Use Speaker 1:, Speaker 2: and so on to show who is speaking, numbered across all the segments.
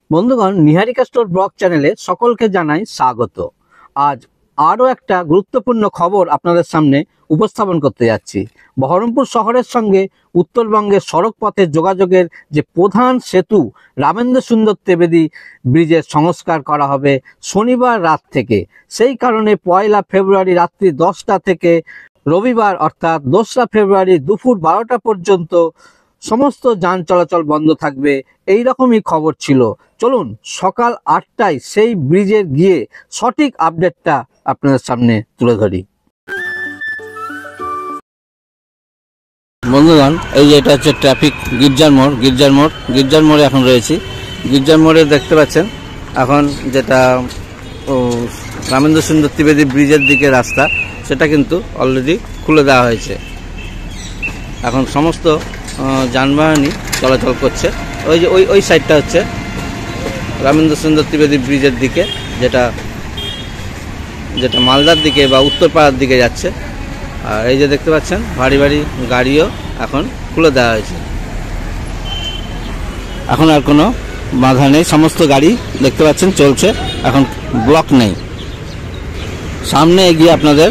Speaker 1: বন্ধুগণ, নিহারিকা store blog চ্যানেলে সকলকে জানাই স্বাগত। আজ আরও একটা গুরুত্বপূর্ণ খবর আপনাদের সামনে উপস্থাপন করতে যাচ্ছি। বহরমপুর শহরের সঙ্গে উত্তরবঙ্গের সড়ক পথের যোগাযোগের যে প্রধান সেতু রামেন্দ্র সুন্দর ত্রিবেদী ব্রিজের সংস্কার করা হবে শনিবার রাত থেকে। সেই কারণে 1 ফেব্রুয়ারি রাত্রি 10টা থেকে রবিবার অর্থাৎ 2রা ফেব্রুয়ারি দুপুর 12টা পর্যন্ত সমস্ত যান চলাচল বন্ধ থাকবে, এই রকমই খবর ছিল। চলুন সকাল 8টায় সেই ব্রিজে গিয়ে সঠিক আপডেটটা আপনাদের সামনে তুলে ধরি। বন্ধুগণ, এই যে এটা হচ্ছে ট্রাফিক গির্জার মোড়ে এখন রয়েছি। গির্জার মোড়ে দেখতে পাচ্ছেন এখন যেটা রামেন্দ্র সুন্দর ত্রিবেদী ব্রিজের দিকে রাস্তা, সেটা কিন্তু অলরেডি খুলে দেওয়া হয়েছে। এখন সমস্ত যানবাহনই চলাচল করছে। ওই যে ওই সাইডটা হচ্ছে রামেন্দ্র সুন্দর ত্রিবেদী ব্রিজের দিকে, যেটা মালদার দিকে বা উত্তরপাড়ার দিকে যাচ্ছে। আর এই যে দেখতে পাচ্ছেন ভারী ভারী গাড়িও এখন খুলে দেওয়া হয়েছে। এখন আর কোনো বাধা নেই, সমস্ত গাড়ি দেখতে পাচ্ছেন চলছে, এখন ব্লক নেই। সামনে এগিয়ে আপনাদের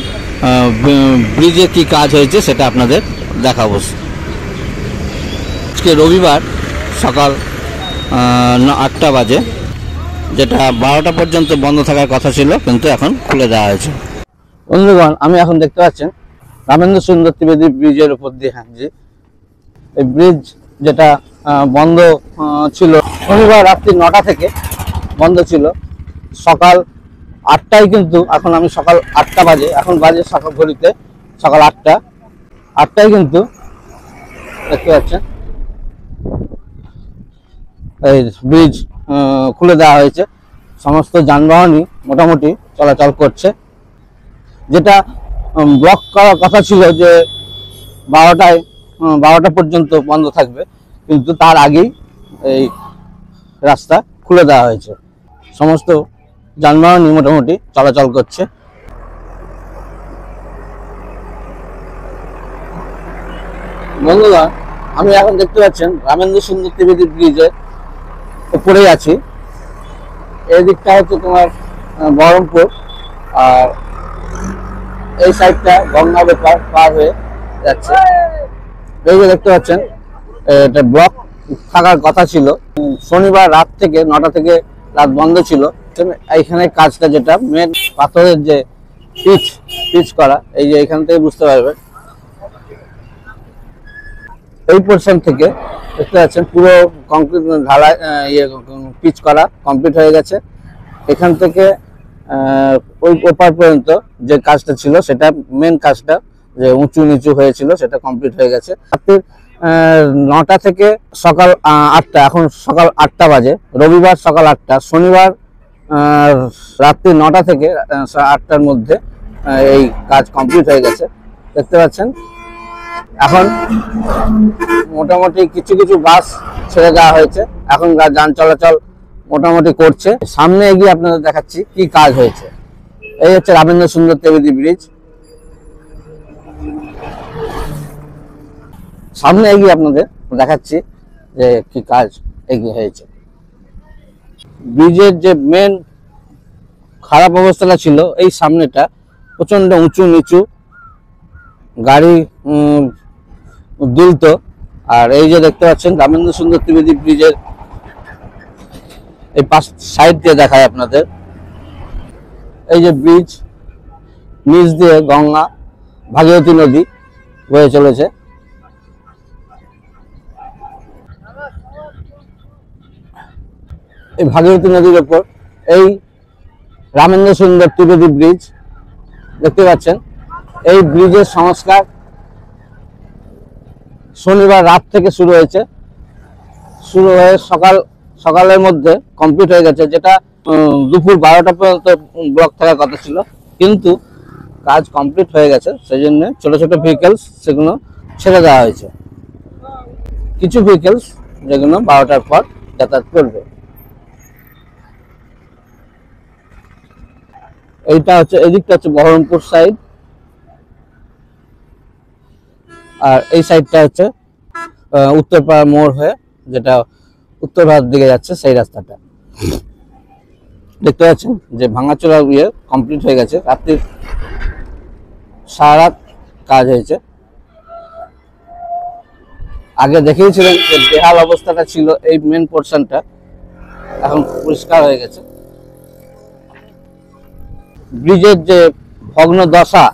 Speaker 1: ব্রিজে কি কাজ হয়েছে সেটা আপনাদের দেখাবো। আজকে রবিবার সকাল 8টা বাজে, যেটা 12টা পর্যন্ত বন্ধ থাকার কথা ছিল, কিন্তু এখন খুলে দেওয়া হয়েছে। বন্ধুগণ, আমি এখন দেখতে পাচ্ছেন রামেন্দ্র সুন্দর ত্রিবেদী ব্রিজের উপর দিয়ে হাঁটছি। এই ব্রিজ যেটা বন্ধ ছিল শনিবার রাত্রি 9টা থেকে বন্ধ ছিল, সকাল 8টায় কিন্তু এখন আমি সকাল 8টা বাজে, এখন বাজে সকাল ঘড়িতে সকাল 8টায় কিন্তু দেখতে পাচ্ছেন এই ব্রিজ খুলে দেওয়া হয়েছে। সমস্ত যানবাহনই মোটামুটি চলাচল করছে। যেটা ব্লক করার কথা ছিল যে 12টা পর্যন্ত বন্ধ থাকবে, কিন্তু তার আগেই এই রাস্তা খুলে দেওয়া হয়েছে। সমস্ত যানবাহনই মোটামুটি চলাচল করছে। বন্ধুগণ, আমি এখন দেখতে পাচ্ছেন রামেন্দ্র সুন্দর ত্রিবেদী ব্রিজের উপরেই আছি। এই দিকটা হচ্ছে তোমার বহরমপুর, আর এই সাইডটা গঙ্গা বেপার পার হয়ে যাচ্ছে। এই যে দেখতে পাচ্ছেন এটা ব্লক থাকার কথা ছিল, শনিবার রাত থেকে 9টা থেকে রাত বন্ধ ছিল। এইখানে কাজটা যেটা মেন পাথরের যে পিচ করা, এই যে এখান থেকে বুঝতে পারবেন এই পোর্শন থেকে দেখতে পাচ্ছেন পুরো কংক্রিট ঢালাই পিচ করা কমপ্লিট হয়ে গেছে। এখান থেকে ওই ওপার পর্যন্ত যে কাজটা ছিল, সেটা মেন কাজটা যে উঁচু নিচু হয়েছিল, সেটা কমপ্লিট হয়ে গেছে। রাত্রি 9টা থেকে সকাল 8টা, এখন সকাল 8টা বাজে। রবিবার সকাল 8টা, শনিবার রাত্রি 9টা থেকে 8টার মধ্যে এই কাজ কমপ্লিট হয়ে গেছে। দেখতে পাচ্ছেন এখন মোটামুটি কিছু কিছু বাস ছেড়ে দেওয়া হয়েছে, এখন যান চলাচল মোটামুটি করছে। সামনে এগিয়ে আপনাদের দেখাচ্ছি কি কাজ হয়েছে। এই হচ্ছে রামেন্দ্র সুন্দর ত্রিবেদী ব্রিজ। সামনে এগিয়ে আপনাদের দেখাচ্ছি যে কি কাজ এগিয়ে হয়েছে। ব্রিজের যে মেন খারাপ অবস্থাটা ছিল, এই সামনেটা প্রচন্ড উঁচু নিচু, গাড়ি দুলতো। আর এই যে দেখতে পাচ্ছেন রামেন্দ্র সুন্দর ত্রিবেদী ব্রিজের এই পাশ সাইড দিয়ে দেখায় আপনাদের, এই যে ব্রিজ নিচ দিয়ে গঙ্গা ভাগীরথী নদী বয়ে চলেছে। এই ভাগীরথী নদীর ওপর এই রামেন্দ্র সুন্দর ত্রিবেদী ব্রিজ দেখতে পাচ্ছেন। এই ব্রিজের সংস্কার শনিবার রাত থেকে শুরু হয়ে সকালের মধ্যে কমপ্লিট হয়ে গেছে, যেটা দুপুর 12টা পর্যন্ত ব্লক থাকার কথা ছিল, কিন্তু কাজ কমপ্লিট হয়ে গেছে। সেই জন্য ছোট ছোট ভেহিকেলস সেগুলো ছেড়ে দেওয়া হয়েছে। কিছু ভেহিকেলস যেগুলো 12টার পর যাতায়াত করবে। এইটা হচ্ছে, এদিকটা হচ্ছে বহরমপুর সাইড, আর এই সাইডটা হচ্ছে উত্তরপাড়া মোড় হয়ে যেটা উত্তর ভারত দিকে যাচ্ছে সেই রাস্তাটা। দেখতে পাচ্ছেন যে ভাঙাচোরা কমপ্লিট হয়ে গেছে। রাত্রির সারা রাত কাজ হয়েছে। আগে দেখেইছিলেন যে বেহাল অবস্থাটা ছিল এই মেন পোর্শনটা, এখন পরিষ্কার হয়ে গেছে। ব্রিজের যে ভগ্ন দশা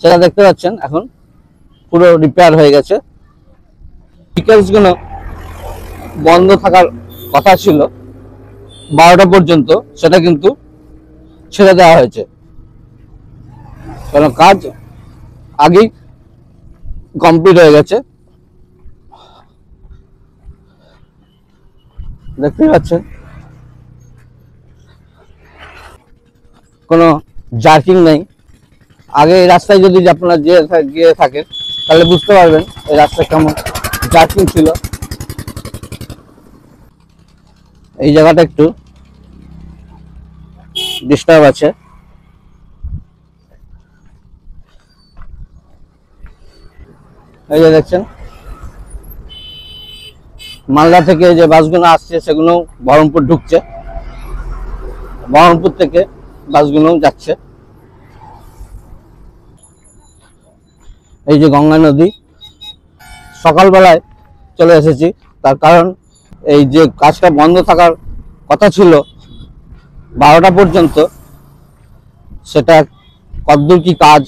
Speaker 1: সেটা দেখতে পাচ্ছেন এখন পুরো রিপেয়ার হয়ে গেছে। ভেহিকেলসগুলো বন্ধ থাকার কথা ছিল 12টা পর্যন্ত, সেটা কিন্তু ছেড়ে দেওয়া হয়েছে, কারণ কাজ আগেই কমপ্লিট হয়ে গেছে। দেখতেই পাচ্ছেন কোনো জার্কিং নেই। আগে এই রাস্তায় যদি আপনারা গিয়ে থাকেন তাহলে বুঝতে পারবেন এই রাস্তা কেমন জার্কিং ছিল। এই জায়গাটা একটু ডিস্টার্ব আছে। এই যে দেখছেন মালদা থেকে যে বাসগুলো আসছে সেগুলো বহরমপুর ঢুকছে, বহরমপুর থেকে বাসগুলো যাচ্ছে। এই যে গঙ্গা নদী, সকালবেলায় চলে এসেছি, তার কারণ এই যে কাজটা বন্ধ থাকার কথা ছিল 12টা পর্যন্ত, সেটা কতদূর কি কাজ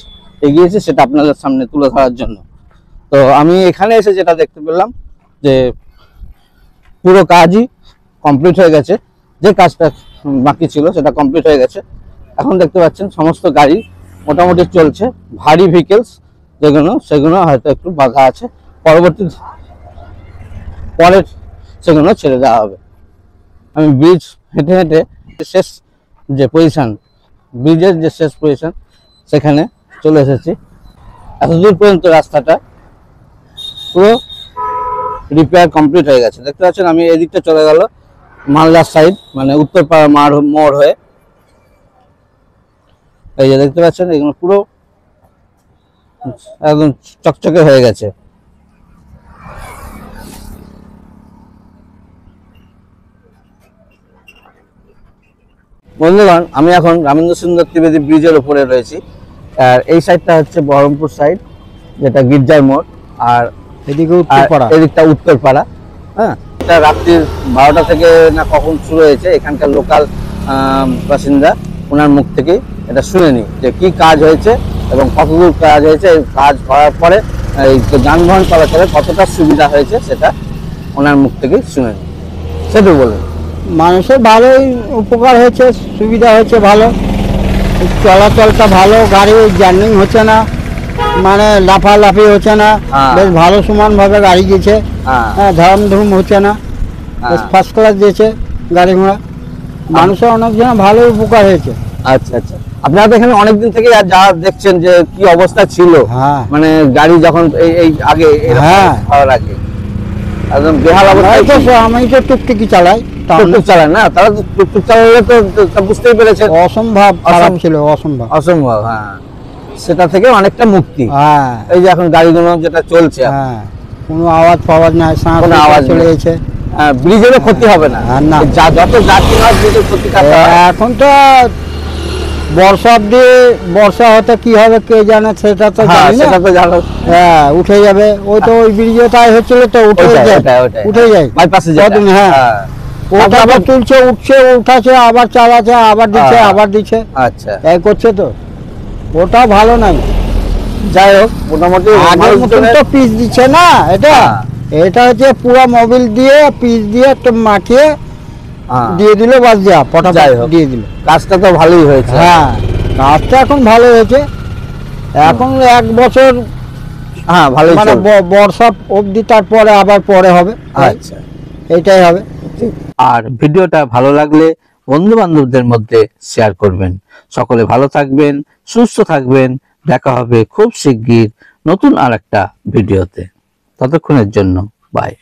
Speaker 1: এগিয়েছে সেটা আপনাদের সামনে তুলে ধরার জন্য। তো আমি এখানে এসে যেটা দেখতে পেলাম যে পুরো কাজই কমপ্লিট হয়ে গেছে, যে কাজটা বাকি ছিল সেটা কমপ্লিট হয়ে গেছে। এখন দেখতে পাচ্ছেন সমস্ত গাড়ি মোটামুটি চলছে। ভারী ভেহিকেলস যেগুলো সেগুলো হয়তো একটু বাধা আছে, পরে সেগুলো ছেড়ে দেওয়া হবে। আমি ব্রিজ হেঁটে হেঁটে শেষ যে পজিশন, ব্রিজের যে শেষ পজিশন সেখানে চলে এসেছি। এতদূর পর্যন্ত রাস্তাটা পুরো রিপেয়ার কমপ্লিট হয়ে গেছে। দেখতে পাচ্ছেন আমি এদিকটা চলে গেল মালদার সাইড, মানে উত্তরপাড়া মোড় হয়ে। এই যে দেখতে পাচ্ছেন এগুলো পুরো একদম চকচকে হয়ে গেছে। বন্ধুগণ, আমি এখন রামেন্দ্র সুন্দর ত্রিবেদী ব্রিজের উপরে রয়েছি। আর এই সাইডটা হচ্ছে বহরমপুর সাইড, যেটা গির্জার মোড়, আর এদিকটা উত্তরপাড়া। হ্যাঁ, এটা রাত্রি 12টা থেকে না কখন শুরু হয়েছে, এখানকার লোকাল বাসিন্দা ওনার মুখ থেকেই এটা শুনে নি যে কি কাজ হয়েছে এবং কতদূর কাজ হয়েছে। এই কাজ করার পরে এই যানবাহন চলাচলে কতটা সুবিধা হয়েছে সেটা ওনার মুখ থেকেই শুনে নি। সেটুকু বলুন।
Speaker 2: মানুষের ভালোই উপকার হয়েছে, সুবিধা হয়েছে, ভালো চলাচলটা ভালো, গাড়ি জার্নিং হচ্ছে না, মানে লাফালাফি হচ্ছে না, বেশ ভালো সমানভাবে গাড়ি গেছে, ধরম হচ্ছে না, বেশ ফার্স্ট ক্লাস দিয়েছে গাড়ি ঘোড়া। মানুষের অনেক জন ভালো উপকার হয়েছে।
Speaker 1: আচ্ছা আচ্ছা, আপনারা তো এখানে অনেকদিন থেকে যা দেখছেন যে কি অবস্থা ছিল, মানে গাড়ি যখন এই আগে ভালো লাগে একদম বেহাল অবস্থা।
Speaker 2: আমি তো টুকটুকি চালাই,
Speaker 1: টুকটুক চালান না, তারা টুকটুক চালালে তো বুঝতেই পেরেছে
Speaker 2: অসম্ভব খারাপ ছিল,
Speaker 1: অসম্ভব। হ্যাঁ, সেটা থেকে অনেকটা মুক্তি। এই যে এখন গাড়িগুলো যেটা চলছে,
Speaker 2: কোনো আওয়াজ পাওয়াজ নাই,
Speaker 1: কোনো আওয়াজ চলে গেছে, ব্রিজেরও ক্ষতি হবে না, যত যাত্রী হয় ব্রিজের ক্ষতিটা।
Speaker 2: এখন তো বর্ষা হতে কি হবে কে জানে, সেটা তো জানো। হ্যাঁ, উঠে যাবে। ওই তো ওই ব্রিজে তাই হচ্ছিল, তো উঠে যায়
Speaker 1: বাইপাসে।
Speaker 2: হ্যাঁ, ওটা আবার তুলছে, উঠাচ্ছে, আবার চালাচ্ছে, আবার দিচ্ছে, আবার দিচ্ছে।
Speaker 1: আচ্ছা,
Speaker 2: এই করছে তো, ওটা ভালো নাই।
Speaker 1: যাই হোক, মোটামুটি
Speaker 2: আগের মতন তো পিচ দিচ্ছে না, এটা হচ্ছে পুরো মোবিল দিয়ে পিচ দিয়ে একটু মাখিয়ে দিয়ে দিল, বাস যা পটাপট দিয়ে দিল।
Speaker 1: কাজটা তো ভালোই হয়েছে।
Speaker 2: হ্যাঁ, কাজটা এখন ভালো হয়েছে। এখন 1 বছর
Speaker 1: ভালো,
Speaker 2: মানে বর্ষা অবধি, তারপরে আবার পরে হবে।
Speaker 1: আচ্ছা,
Speaker 2: এইটাই হবে।
Speaker 1: আর ভিডিওটা ভালো লাগলে বন্ধু বান্ধবদের মধ্যে শেয়ার করবেন। সকলে ভালো থাকবেন, সুস্থ থাকবেন। দেখা হবে খুব শিগগির নতুন আরেকটা ভিডিওতে। ততক্ষণের জন্য বাই।